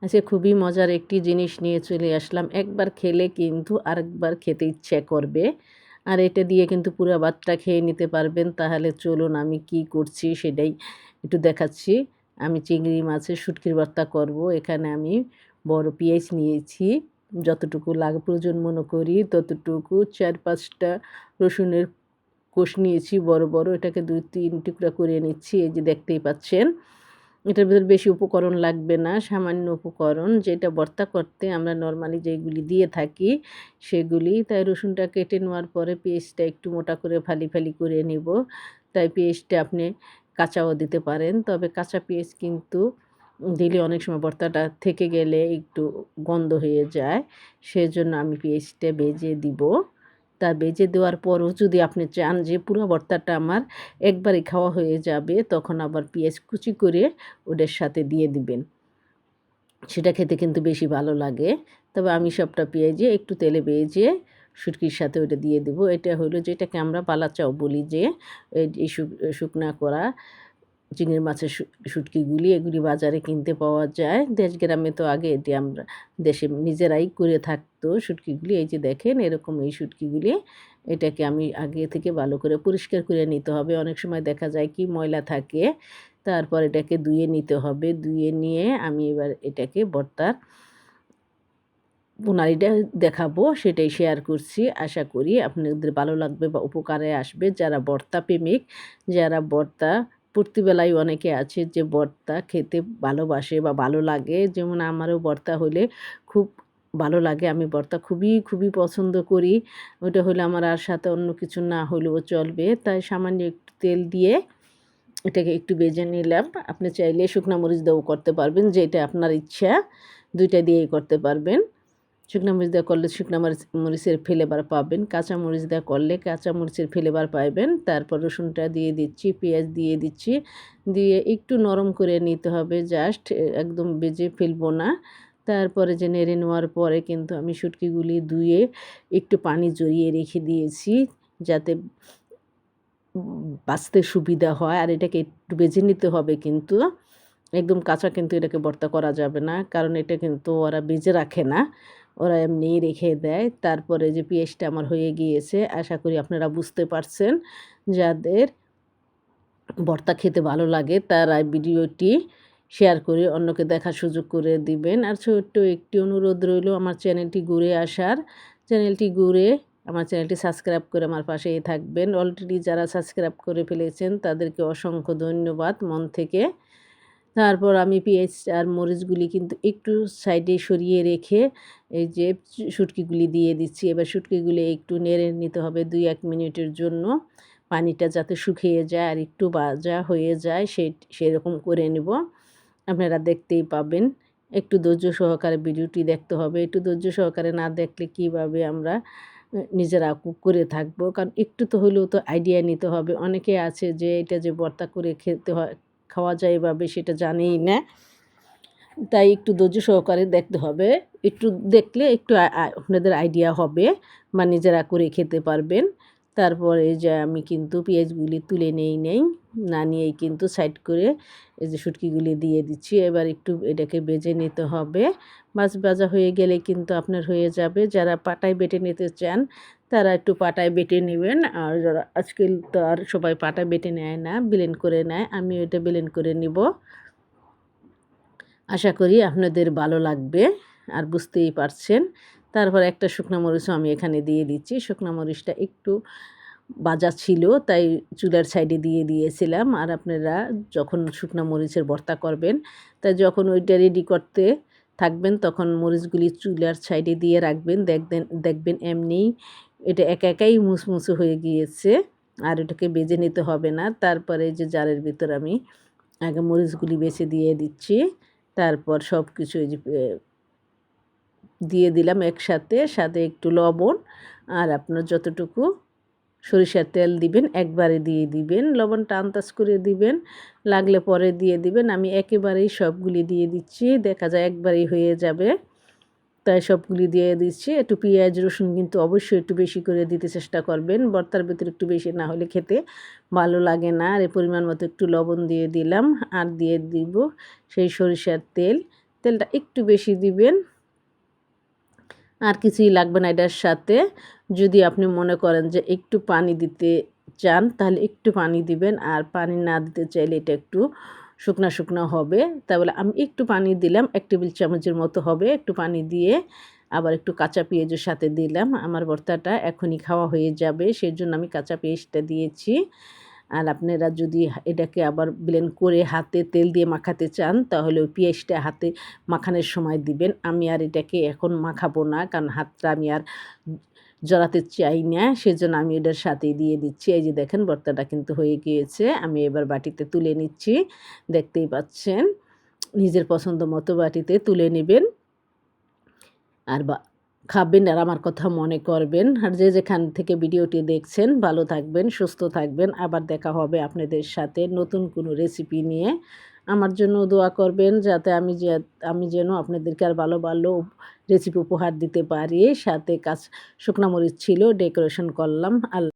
আজকে খুবই মজার একটি জিনিস নিয়ে চলে আসলাম। একবার খেলে কিন্তু আরেকবার খেতে ইচ্ছে করবে। আর এটা দিয়ে কিন্তু পুরা ভাতটা খেয়ে নিতে পারবেন। তাহলে চলুন আমি কি করছি সেটাই একটু দেখাচ্ছি। আমি চিংড়ি মাছের শুটকির ভর্তা করব। এখানে আমি বড় পেঁয়াজ নিয়েছি। যতটুকু প্রয়োজন মনে করি ততটুকু ৪-৫ টা রসুনের কোষ নিয়েছি বড়, বড়। এটাকে ২-৩ টুকরা করে নিচ্ছি। এই যে দেখতেই পাচ্ছেন। এটার ভেতর বেশি উপকরণ লাগবে না, সামান্য উপকরণ যেটা ভর্তা করতে আমরা নরমালি যেগুলি দিয়ে থাকি সেগুলি। তাই রসুনটা কেটে নেওয়ার পরে পেঁয়াজটা একটু মোটা করে ফালি, ফালি করে নেব। তাই পেঁয়াজটা আপনি কাঁচাও দিতে পারেন। তবে কাঁচা পেঁয়াজ কিন্তু দিলে অনেক সময় ভর্তাটা থেকে গেলে একটু গন্ধ হয়ে যায়। সেজন্য আমি পেঁয়াজটা ভেজে দিব। তা ভেজে দেওয়ার পরও যদি আপনি চান যে পুরো ভর্তাটা আমার একবারে খাওয়া হয়ে যাবে, তখন আবার পেঁয়াজ কুচি করে ওটার সাথে দিয়ে দিবেন। সেটা খেতে কিন্তু বেশি ভালো লাগে। তবে আমি সবটা পেঁয়াজে একটু তেলে ভেজে শুটকির সাথে ওটা দিয়ে দেব। এটা হলো যেটাকে আমরা বালাচাও বলি, যে এই শুকনা করা চিংড়ি মাছের শুটকিগুলি এগুলি বাজারে কিনতে পাওয়া যায়। দেশ গ্রামে তো আগে এটি আমরা দেশে নিজেরাই করে থাকতো শুটকিগুলি। এই যে দেখেন এরকম এই শুটকিগুলি, এটাকে আমি আগে থেকে ভালো করে পরিষ্কার করে নিতে হবে। অনেক সময় দেখা যায় কি ময়লা থাকে, তারপর এটাকে ধুয়ে নিতে হবে। ধুয়ে নিয়ে আমি এবার এটাকে ভর্তার প্রণালীটা দেখাবো, সেটাই শেয়ার করছি। আশা করি আপনাদের ভালো লাগবে বা উপকারে আসবে। যারা ভর্তা প্রেমিক, যারা ভর্তা প্রতিবেলায় অনেকে আছে যে ভর্তা খেতে ভালোবাসে বা ভালো লাগে, যেমন আমারও ভর্তা হলে খুব ভালো লাগে। আমি ভর্তা খুবই, খুবই পছন্দ করি। ওটা হলে আমার আর সাথে অন্য কিছু না হলেও চলবে। তাই সামান্য একটু তেল দিয়ে এটাকে একটু ভেজে নিলাম। আপনি চাইলে শুকনা মরিচ দিয়েও করতে পারবেন, যেটা আপনার ইচ্ছা। ২ টা দিয়েই করতে পারবেন। শুকনা মরিচ দেওয়া করলে শুকনা মরিচের ফ্লেভার পাবেন। কাঁচা মরিচ দেওয়া করলে কাঁচা মরিচের ফ্লেভার পাইবেন। তারপর রসুনটা দিয়ে দিচ্ছি, পেঁয়াজ দিয়ে দিচ্ছি। দিয়ে একটু নরম করে নিতে হবে, জাস্ট একদম ভেজে ফেলবো না। তারপরে যে নেড়ে নেওয়ার পরে কিন্তু আমি শুটকিগুলি ধুয়ে একটু পানি জড়িয়ে রেখে দিয়েছি, যাতে বাছতে সুবিধা হয়। আর এটাকে একটু ভেজে নিতে হবে কিন্তু। একদম কাঁচা কিন্তু এটাকে ভর্তা করা যাবে না। কারণ এটা কিন্তু ওরা ভেজে রাখে না। ওরা এমনিই রেখে দেয়। তারপরে যে পেঁয়াজটা আমার হয়ে গিয়েছে। আশা করি আপনারা বুঝতে পারছেন। যাদের ভর্তা খেতে ভালো লাগে তারা ভিডিওটি শেয়ার করে অন্যকে দেখার সুযোগ করে দিবেন। আর ছোট্ট একটি অনুরোধ রইল আমার চ্যানেলটি ঘুরে আসার। চ্যানেলটি ঘুরে আমার চ্যানেলটি সাবস্ক্রাইব করে আমার পাশেই থাকবেন। অলরেডি যারা সাবস্ক্রাইব করে ফেলেছেন তাদেরকে অসংখ্য ধন্যবাদ মন থেকে। তারপর আমি পেঁয়াজ আর মরিচগুলি কিন্তু একটু সাইডে সরিয়ে রেখে এই যে শুটকিগুলি দিয়ে দিচ্ছি। এবার শুটকিগুলি একটু নেড়ে নিতে হবে ২-১ মিনিটের জন্য। পানিটা যাতে শুকিয়ে যায় আর একটু ভাজা হয়ে যায় সেরকম করে নেব। আপনারা দেখতেই পাবেন। একটু ধৈর্য সহকারে ভিডিওটি দেখতে হবে। একটু ধৈর্য সহকারে না দেখলে কীভাবে আমরা নিজেরা কুক করে থাকবো। কারণ একটু তো হলেও তো আইডিয়া নিতে হবে। অনেকে আছে যে এটা যে ভর্তা করে খেতে হয়, খাওয়া যায় এভাবে সেটা জানেই না। তাই একটু ধৈর্য সহকারে দেখতে হবে। একটু দেখলে একটু আপনাদের আইডিয়া হবে বা নিজেরা করে খেতে পারবেন। তারপরে যে আমি কিন্তু পেঁয়াজগুলি তুলে নেই। না নিয়েই কিন্তু সাইড করে এই যে শুটকিগুলি দিয়ে দিচ্ছি। এবার একটু এটাকে ভেজে নিতে হবে। ভাজা হয়ে গেলে কিন্তু আপনার হয়ে যাবে। যারা পাটায় বেটে নিতে চান তারা একটু পাটায় বেটে নেবেন। আর যারা আজকাল তো আর সবাই পাটায় বেটে নেয় না, ব্লেন্ড করে নেয়। আমি এটা ব্লেন্ড করে নিব। আশা করি আপনাদের ভালো লাগবে আর বুঝতেই পারছেন। তারপর একটা শুকনা মরিচও আমি এখানে দিয়ে দিচ্ছি। শুকনা মরিচটা একটু ভাজা ছিল তাই চুলার সাইডে দিয়ে দিয়েছিলাম। আর আপনারা যখন শুকনা মরিচের ভর্তা করবেন, তাই যখন ওইটা রেডি করতে থাকবেন তখন মরিচগুলি চুলার সাইডে দিয়ে রাখবেন। দেখবেন এমনিই এটা একা একাই মুসমুসে হয়ে গিয়েছে। আর এটাকে ভেজে নিতে হবে না। তারপরে যে জারের ভিতর আমি আগে মরিচগুলি বেছে দিয়ে দিচ্ছি। তারপর সব কিছু এই যে দিয়ে দিলাম একসাথে, সাথে একটু লবণ আর আপনার যতটুকু সরিষার তেল দিবেন একবারে দিয়ে দিবেন। লবণটা আন্দাজ করে দিবেন, লাগলে পরে দিয়ে দিবেন। আমি একেবারেই সবগুলি দিয়ে দিচ্ছি, দেখা যায় একবারেই হয়ে যাবে। তাই সবগুলি দিয়ে দিচ্ছি। একটু পেঁয়াজ রসুন কিন্তু অবশ্যই একটু বেশি করে দিতে চেষ্টা করবেন। ভর্তার ভিতরে একটু বেশি না হলে খেতে ভালো লাগে না। আর পরিমাণ মতো একটু লবণ দিয়ে দিলাম আর দিয়ে দিব সেই সরিষার তেল। তেলটা একটু বেশি দিবেন। আর কিছুই লাগবে না এটার সাথে। যদি আপনি মনে করেন যে একটু পানি দিতে চান তাহলে একটু পানি দিবেন, আর পানি না দিতে চাইলে এটা একটু শুকনা শুকনা হবে। তাহলে আমি একটু পানি দিলাম, ১ টেবিল চামচের মতো হবে। একটু পানি দিয়ে আবার একটু কাঁচা পেঁয়াজও সাথে দিলাম। আমার ভর্তাটা এখনই খাওয়া হয়ে যাবে, সেজন্য আমি কাঁচা পেঁয়াজটা দিয়েছি। আর আপনারা যদি এটাকে আবার ব্লেন্ড করে হাতে তেল দিয়ে মাখাতে চান তাহলে ওই পেঁয়াজটা হাতে মাখানোর সময় দিবেন। আমি আর এটাকে এখন মাখাবো না, কারণ হাতটা আমি আর জড়াতে চাই না, সেজন্য আমি এটার সাথেই দিয়ে দিচ্ছি। এই যে দেখেন ভর্তাটা কিন্তু হয়ে গিয়েছে। আমি এবার বাটিতে তুলে নিচ্ছি। দেখতেই পাচ্ছেন। নিজের পছন্দ মতো বাটিতে তুলে নিবেন। আর খাবেন আর আমার কথা মনে করবেন। আর যে যেখান থেকে ভিডিওটি দেখছেন ভালো থাকবেন, সুস্থ থাকবেন। আবার দেখা হবে আপনাদের সাথে নতুন কোনো রেসিপি নিয়ে। আমার জন্য দোয়া করবেন যাতে আমি যেন আপনাদেরকে আর ভালো ভালো রেসিপি উপহার দিতে পারি। সাথে শুকনা মরিচ ছিল, ডেকোরেশন করলাম।